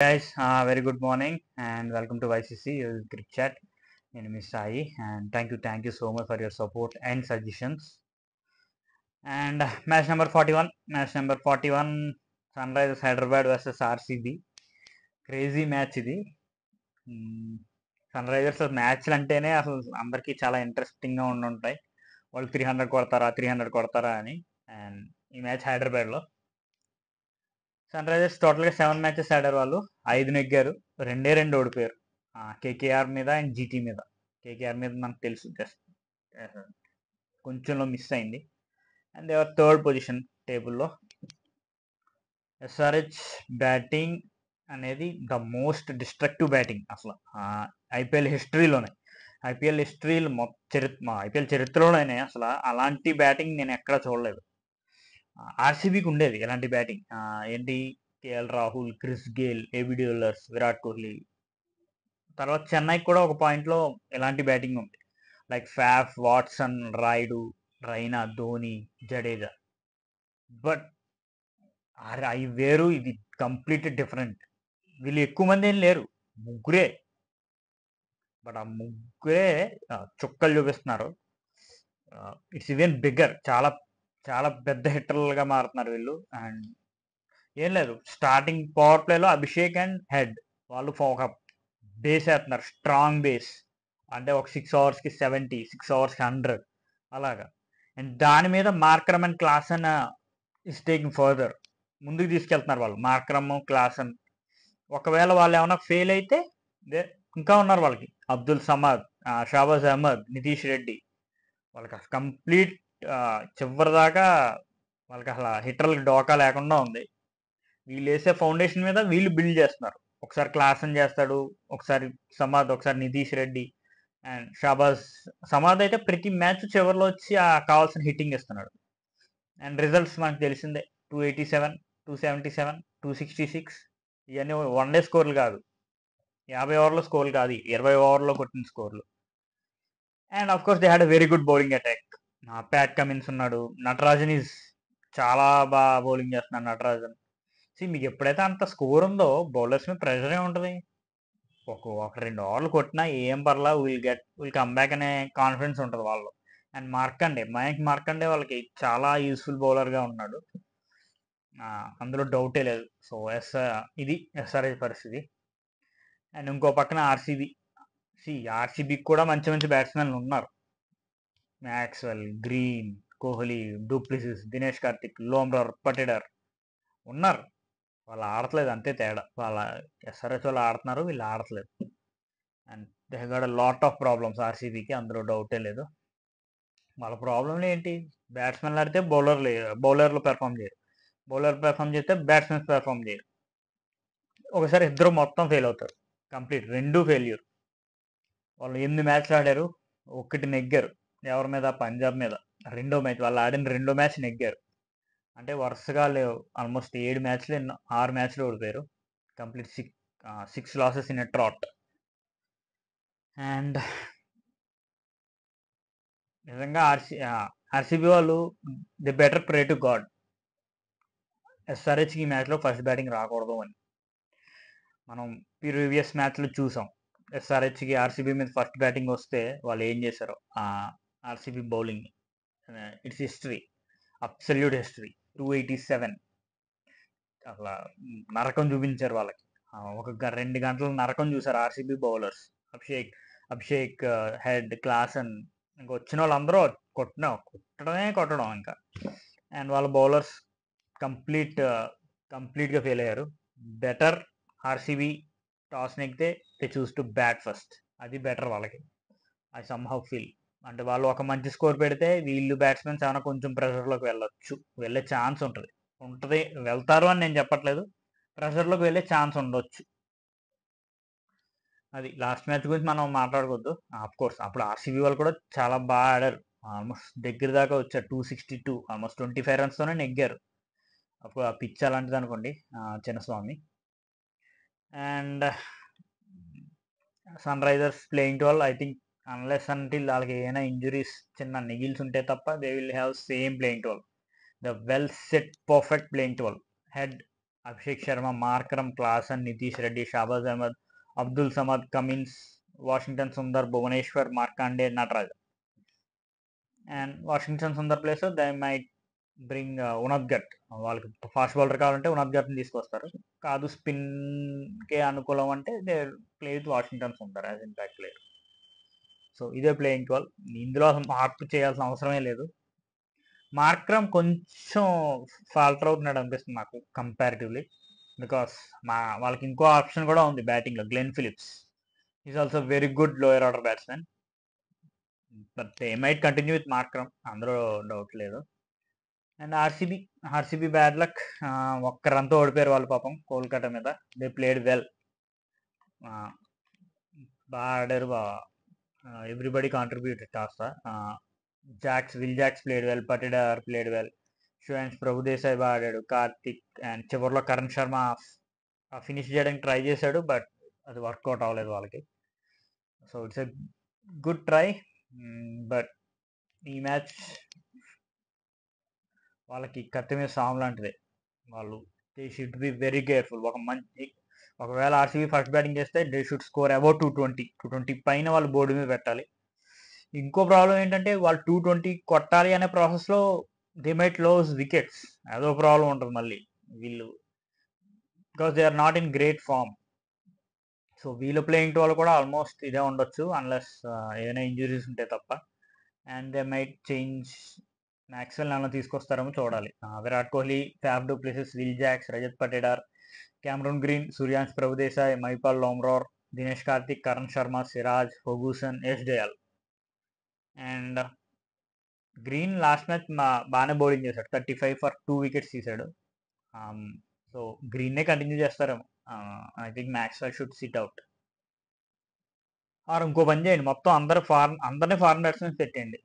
Guys, very good morning and welcome to YCC Cricket Chat. My name is Sai and thank you so much for your support and suggestions. And match number 41, Sunrisers Hyderabad versus RCB. Crazy match ఇది. Sun Risers మ్యాచ్లు అంటేనే అసలు అందరికీ చాలా ఇంట్రెస్టింగ్గా ఉండుంటాయి. వాళ్ళు 300 కొడతారా అని. అండ్ ఈ మ్యాచ్ హైదరాబాద్లో. సన్ రైజర్స్ టోటల్గా 7 మ్యాచెస్ ఆడారు వాళ్ళు. 5 నెగ్గారు, 2 ఓడిపోయారు. కేకేఆర్ మీద అండ్ జీటీ మీద. కేకేఆర్ మీద మనకు తెలుసు, జస్ట్ కొంచెంలో మిస్ అయింది. అండ్ దేవర్ థర్డ్ పొజిషన్ టేబుల్లో. ఎస్ఆర్హెచ్ బ్యాటింగ్ అనేది ద మోస్ట్ డిస్ట్రక్టివ్ బ్యాటింగ్ అసలు ఐపీఎల్ హిస్టరీలోనే. ఐపీఎల్ చరిత్రలోనే అసలు అలాంటి బ్యాటింగ్ నేను ఎక్కడా చూడలేదు. ఆర్సీబీకి ఉండేది ఎలాంటి బ్యాటింగ్. ఏంటి, KL Rahul, Chris Gayle, AB de Villiers, Virat Kohli. తర్వాత చెన్నైకి కూడా ఒక పాయింట్లో ఎలాంటి బ్యాటింగ్ ఉంది, like ఫ్యాఫ్, Watson, Rayudu, Raina, Dhoni, Jadeja. But అవి వేరు, ఇది కంప్లీట్ డిఫరెంట్. వీళ్ళు ఎక్కువ మంది ఏం లేరు, ముగ్గురే. బట్ ఆ ముగ్గురే చుక్కలు చూపిస్తున్నారు. ఇట్స్ ఈవెన్ బిగ్గర్, చాలా చాలా పెద్ద హిట్టర్లుగా మారుతున్నారు వీళ్ళు. అండ్ ఏం లేదు, స్టార్టింగ్ పవర్ ప్లేలో అభిషేక్ అండ్ హెడ్ వాళ్ళు ఒక బేస్ వేస్తున్నారు, స్ట్రాంగ్ బేస్. అంటే ఒక 6 ఓవర్స్కి 70, 6 ఓవర్స్కి 100 అలాగా. అండ్ దాని మీద Markram and Klaasen is taking further, ముందుకు తీసుకెళ్తున్నారు వాళ్ళు. మార్కరమ్, క్లాసన్ ఒకవేళ వాళ్ళు ఏమైనా ఫెయిల్ అయితే ఇంకా ఉన్నారు వాళ్ళకి, అబ్దుల్ సమద్, షాబాజ్ అహ్మద్, నితీష్ రెడ్డి. వాళ్ళకి అసలు కంప్లీట్ చివరి దాకా వాళ్ళకి అసలు హిట్టర్లకు డోకా లేకుండా ఉంది. వీళ్ళు వేసే ఫౌండేషన్ మీద వీళ్ళు బిల్డ్ చేస్తున్నారు. ఒకసారి క్లాసన్ చేస్తాడు, ఒకసారి సమాద్, ఒకసారి నితీష్ రెడ్డి. అండ్ షాబాజ్ సమాద్ అయితే ప్రతి మ్యాచ్ చివరిలో వచ్చి కావాల్సిన హిట్టింగ్ ఇస్తున్నాడు. అండ్ రిజల్ట్స్ మనకు తెలిసిందే, 287, 277, 266. ఇవన్నీ వన్ డే స్కోర్లు కాదు, 50 ఓవర్ల స్కోర్లు కాదు, 20 ఓవర్లో కొట్టిన స్కోర్లు. And of course they had a very good bowling attack. Pat Cummins ఉన్నాడు, నటరాజన్ ఈజ్ చాలా బాగా బౌలింగ్ చేస్తున్నాడు నటరాజన్. మీకు ఎప్పుడైతే అంత స్కోర్ ఉందో బౌలర్స్ మీద ప్రెషరే ఉంటుంది. ఒక 2 ఓవర్లు కొట్టినా ఏం పర్లా, విల్ కమ్ బ్యాక్ అనే కాన్ఫిడెన్స్ ఉంటుంది వాళ్ళు. అండ్ మయాంక్ మార్కండే వాళ్ళకి చాలా యూస్ఫుల్ బౌలర్గా ఉన్నాడు, అందులో డౌటే లేదు. సో ఇది ఎస్ఆర్హెచ్ పరిస్థితి. అండ్ ఇంకో పక్కన ఆర్సీబీకి కూడా మంచి మంచి బ్యాట్స్మెన్లు ఉన్నారు. Maxwell, Green, Kohli, du Plessis, Dinesh Karthik, Lomror, Patidar ఉన్నారు. వాళ్ళు ఆడట్లేదు, అంతే తేడా. ఎస్ఆర్హెచ్ వాళ్ళు ఆడుతున్నారు, వీళ్ళు ఆడట్లేదు. And they got a lot of problems ఆర్సీబీకి, అందులో డౌటే లేదు. వాళ్ళ ప్రాబ్లంలు ఏంటి, బ్యాట్స్మెన్లు ఆడితే బౌలర్లు పెర్ఫామ్ చేయరు, బౌలర్ పెర్ఫామ్ చేస్తే బ్యాట్స్మెన్స్ పెర్ఫామ్ చేయరు. ఒకసారి ఇద్దరు మొత్తం ఫెయిల్ అవుతారు, కంప్లీట్ 2 ఫెయిల్యూర్. వాళ్ళు 8 మ్యాచ్లు ఆడారు, 1 నెగ్గారు. ఎవరి మీద, పంజాబ్ మీద. రెండో మ్యాచ్ వాళ్ళు ఆడిన 2వ మ్యాచ్ నెగ్గారు. అంటే వరుసగా లేవు, ఆల్మోస్ట్ 7 మ్యాచ్లు 6 మ్యాచ్లు ఓడిపోయారు. Complete 6 losses in a trot. And నిజంగా ఆర్సీబీ వాళ్ళు the better pray to God, ఎస్ఆర్హెచ్కి ఈ మ్యాచ్లో ఫస్ట్ బ్యాటింగ్ రాకూడదు అని. మనం ప్రీవియస్ మ్యాచ్లు చూసాం, ఎస్ఆర్హెచ్కి ఆర్సీబీ మీద ఫస్ట్ బ్యాటింగ్ వస్తే వాళ్ళు ఏం చేశారో. RCB bowling, it's history, absolute history. 287 అసలు నరకం చూపించారు వాళ్ళకి. ఒక 2 గంటలు నరకం చూసారు RCB bowlers. Abhishek, head, Klaasen, ఇంకా వచ్చిన వాళ్ళందరూ కొట్టడం ఇంకా. అండ్ వాళ్ళ బౌలర్స్ కంప్లీట్గా ఫెయిల్ అయ్యారు. బెటర్ ఆర్సీబీ టాస్ నెగ్గితే they choose to bat first, అది బెటర్ వాళ్ళకి. ఐ సమ్హౌ ఫీల్, అంటే వాళ్ళు ఒక మంచి స్కోర్ పెడితే వీళ్ళు బ్యాట్స్మెన్స్ ఏమైనా కొంచెం ప్రెషర్లోకి వెళ్ళే ఛాన్స్ ఉంటుంది. వెళ్తారు అని నేను చెప్పట్లేదు, ప్రెషర్లోకి వెళ్ళే ఛాన్స్ ఉండొచ్చు. అది లాస్ట్ మ్యాచ్ గురించి మనం మాట్లాడకూడదు. కోర్స్ అప్పుడు ఆర్సీబీ వాళ్ళు కూడా చాలా బాగా ఆడారు, ఆల్మోస్ట్ దగ్గర దాకా వచ్చారు. 262, ఆల్మోస్ట్ 25 రన్స్తోనే నెగ్గారు. అప్పుడు ఆ పిచ్ అలాంటిది అనుకోండి, Chinnaswamy. And Sunrisers playing 12, I think unless until వాళ్ళకి ఏమైనా ఇంజురీస్ చిన్న నెగిల్స్ ఉంటే తప్ప they will have same playing 12, the well set perfect playing 12. Head Abhishek Sharma, Markram, Klaasen, Nitish Reddy, Shahbaz Ahmed, Abdul Samad, Cummins, Washington Sundar, Bhuvneshwar, Markande, Natraj. And Washington Sundar place they might bring Unadkat. వాళ్ళకి fast bowler కావాలంటే ఉనద్గట్ని తీసుకొస్తారు. కాదు స్పిన్కే అనుకూలం అంటే they play with Washington Sundar as impact player. So ఇదే playing 12. ఇందులో అసలు మార్పు చేయాల్సిన అవసరమే లేదు. మార్క్రమ్ కొంచెం ఫాల్టర్ అవుతున్నాడు అనిపిస్తుంది నాకు కంపారిటివ్లీ, బికాస్ వాళ్ళకి ఇంకో ఆప్షన్ కూడా ఉంది బ్యాటింగ్లో, Glenn Phillips. Is also very good lower order batsmen. But they might continue with Markram, అందులో డౌట్ లేదు. And RCB bad luck. ఒక్క రన్తో ఓడిపోయారు వాళ్ళు పాపం కోల్కతా మీద. దే ప్లేడ్ వెల్, బాగా ఆడారు. ఎవ్రీబడి కాంట్రిబ్యూటెడ్ కాస్త. Will Jacks played well, Patidar played well, షుయాన్స్ ప్రభుదేశాయ్ బాగా ఆడాడు, కార్తిక్, అండ్ చివరిలో కరణ్ శర్మ ఫినిష్ చేయడానికి ట్రై చేశాడు, బట్ అది వర్కౌట్ అవ్వలేదు వాళ్ళకి. So it's a good try, but ఈ మ్యాచ్ వాళ్ళకి కత్తి మీద సాము లాంటిదే. వాళ్ళు they should be very careful. ఒకవేళ ఆర్సీబీ ఫస్ట్ బ్యాటింగ్ చేస్తే దే షుడ్ స్కోర్ అబౌట్ 220 పైన వాళ్ళు బోర్డు మీద పెట్టాలి. ఇంకో ప్రాబ్లం ఏంటంటే వాళ్ళు 220 కొట్టాలి అనే ప్రాసెస్లో దే మైట్ లోస్ వికెట్స్. అదో ప్రాబ్లం ఉంటుంది మళ్ళీ వీళ్ళు, because they are not in great form. So వీళ్ళు ప్లేయింగ్ టు వాళ్ళు కూడా ఆల్మోస్ట్ ఇదే ఉండొచ్చు, అన్లెస్ ఏదైనా ఇంజురీస్ ఉంటే తప్ప. And they might change. Maxwell నన్ను తీసుకొస్తారేమో చూడాలి. Virat Kohli, Faf du Plessis, Will Jacks, Rajat Patidar, Cameron Green, Suryansh Prabhudessai, Mahipal Lomror, Dinesh Karthik, Karan Sharma, Siraj, Ferguson, Yash Dayal. And Green last match బాగానే బౌలింగ్ చేశాడు, 35 ఫర్ 2 వికెట్స్ తీశాడు. సో గ్రీన్నే కంటిన్యూ చేస్తారేమో. I think Maxwell should sit out. ఇంకో పని చేయండి, మొత్తం అందరినీ ఫారెన్ బ్యాట్స్మెన్స్ పెట్టండి.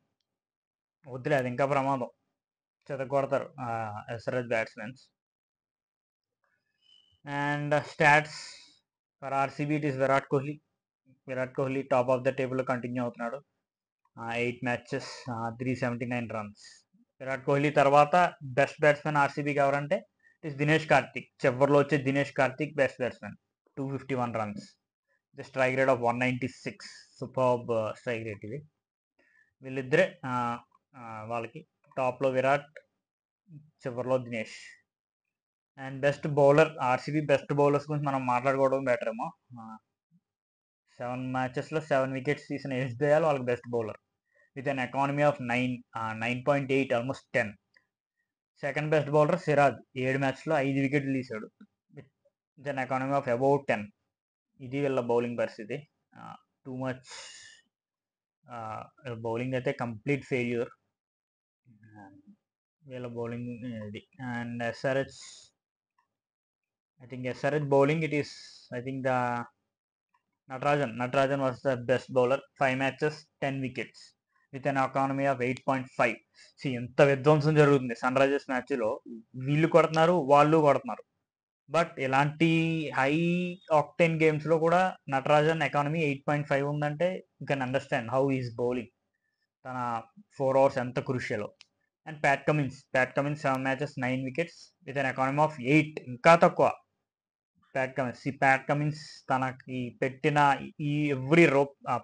వద్దులే, అది ఇంకా ప్రమాదం, చెదగొడతారు SRH batsmens. And stats for RCB it is Virat Kohli top of the టేబుల్లో కంటిన్యూ అవుతున్నాడు. 8 మ్యాచెస్, 379 రన్స్. విరాట్ కోహ్లీ తర్వాత బెస్ట్ బ్యాట్స్మెన్ ఆర్సీబీకి ఎవరంటే ఇట్ ఈస్ దినేష్ కార్తిక్. చివరిలో వచ్చే Dinesh Karthik best batsmen, 251 runs, the strike rate of 196. Superb strike rate ఇది. వీళ్ళిద్దరే వాళ్ళకి టాప్లో విరాట్, చివరిలో Dinesh. And best bowler, RCB best bowlers గురించి మనం మాట్లాడుకోవడం బెటర్ ఏమో. 7 మ్యాచెస్లో 7 వికెట్స్ తీసిన యష్ దయాల్ వాళ్ళకి best bowler with an economy of 9.8, almost 10. Second best bowler Siraj, 7 మ్యాచ్లో 5 వికెట్లు తీశాడు with an economy of about 10. ఇది వీళ్ళ బౌలింగ్ పరిస్థితి. టూ మచ్ బౌలింగ్ అయితే కంప్లీట్ ఫెయిల్యూర్ వీళ్ళ బౌలింగ్ ఇది. And SRH, I think SRH bowling, it is, I think the Natarajan was the best bowler. 5 matches, 10 wickets with an economy of 8.5. ఎంత విధ్వంసం జరుగుతుంది sun Risers మ్యాచ్లో, వీళ్ళు కొడుతున్నారు వాళ్ళు కొడుతున్నారు. బట్ ఇలాంటి హై ఆక్టెన్ గేమ్స్లో కూడా నటరాజన్ ఎకానమీ 8.5 ఉందంటే you can understand how is bowling. తన 4 overs ఎంత క్రూషియలో. And Pat Cummins 7 matches, 9 wickets with an economy of 8, ఇంకా తక్కువ. ప్యాట్ కమిన్స్ తనకి పెట్టిన ఈ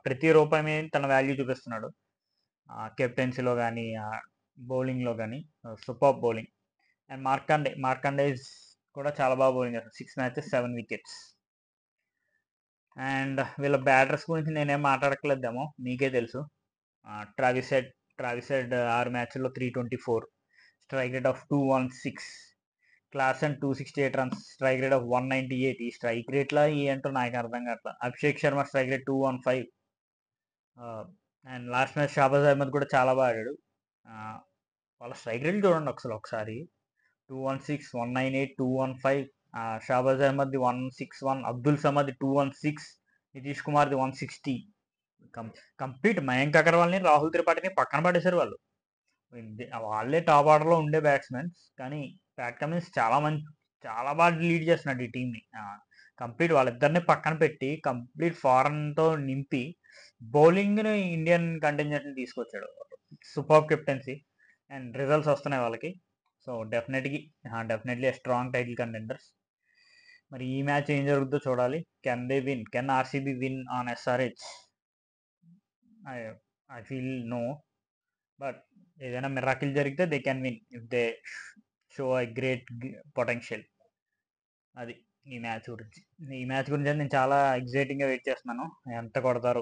ప్రతి రూపాయి తన వాల్యూ చూపిస్తున్నాడు, కెప్టెన్సీలో కానీ బౌలింగ్లో కానీ. Super bowling. అండ్ మార్కండే కూడా చాలా బాగా బౌలింగ్ చేస్తాడు, 6 matches, 7 wickets. అండ్ వీళ్ళ బ్యాటర్స్ గురించి నేనేం మాట్లాడట్లేదేమో, మీకే తెలుసు. ట్రావిస్ హెడ్ 6 మ్యాచ్ల్లో 324, strike rate of 216. Klaasen 268 runs, strike rate of 198. ఈ స్ట్రైక్ రేట్లో ఏంటో నాకు అర్థం కావట్లేదు. Abhishek Sharma strike rate 215. And last match Shahbaz Ahmed కూడా చాలా బాగా ఆడాడు. వాళ్ళ స్ట్రైక్ రేట్లు చూడండి ఒకసారి, 216, 198, 215. షాబాజ్ అహ్మద్ది 161, అబ్దుల్ సమద్ 216, నితీష్ కుమార్ది 160. కంప్లీట్ మయాంక్ అగర్వాల్ని, రాహుల్ త్రిపాఠిని పక్కన పడేశారు వాళ్ళు. వాళ్ళే టాప్ ఆర్డర్లో ఉండే బ్యాట్స్మెన్స్, కానీ ప్యాట్ కమిన్స్ చాలా బాగా లీడ్ చేస్తున్నాడు ఈ టీంని. కంప్లీట్ వాళ్ళిద్దరిని పక్కన పెట్టి కంప్లీట్ ఫారెన్తో నింపి బౌలింగ్ని ఇండియన్ కంటింజెంట్ని తీసుకొచ్చాడు. సూపర్ కెప్టెన్సీ అండ్ రిజల్ట్స్ వస్తున్నాయి వాళ్ళకి. So definitely strong title contenders. మరి ఈ మ్యాచ్ ఏం జరుగుతుందో చూడాలి. Can RCB win on SRH? I I feel no. But ఏదైనా మిరాకిల్ జరిగితే they can win if they show a great potential. అది ఈ మ్యాచ్ గురించి. ఈ మ్యాచ్ గురించి నేను చాలా ఎగ్జైటింగ్గా వెయిట్ చేస్తున్నాను. ఎంత కొడతారు,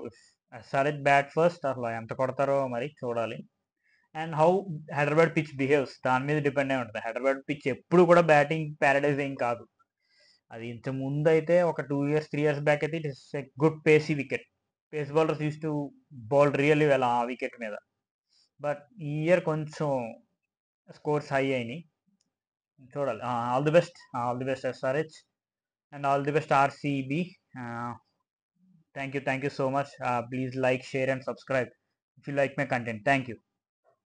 ఎస్ఆర్హెచ్ బ్యాట్ ఫస్ట్, అసలు ఎంత కొడతారో మరి చూడాలి. And how Hyderabad pitch behaves దాని మీద డిపెండ్ అయి ఉంటుంది. హైదరాబాద్ పిచ్ ఎప్పుడు కూడా బ్యాటింగ్ ప్యారడైజ్ ఏం కాదు. అది ఇంత ముందు అయితే ఒక 2 years 3 years బ్యాక్ అయితే it is a good pacy wicket. Face bowlers use to bowl really well ఆ వికెట్ మీద. బట్ ఈ ఇయర్ కొంచెం స్కోర్స్ హై అయినాయి. చూడాలి. All the best SRH and all the best RCB. Thank you so much. Please like, share and subscribe if you like my content. Thank you.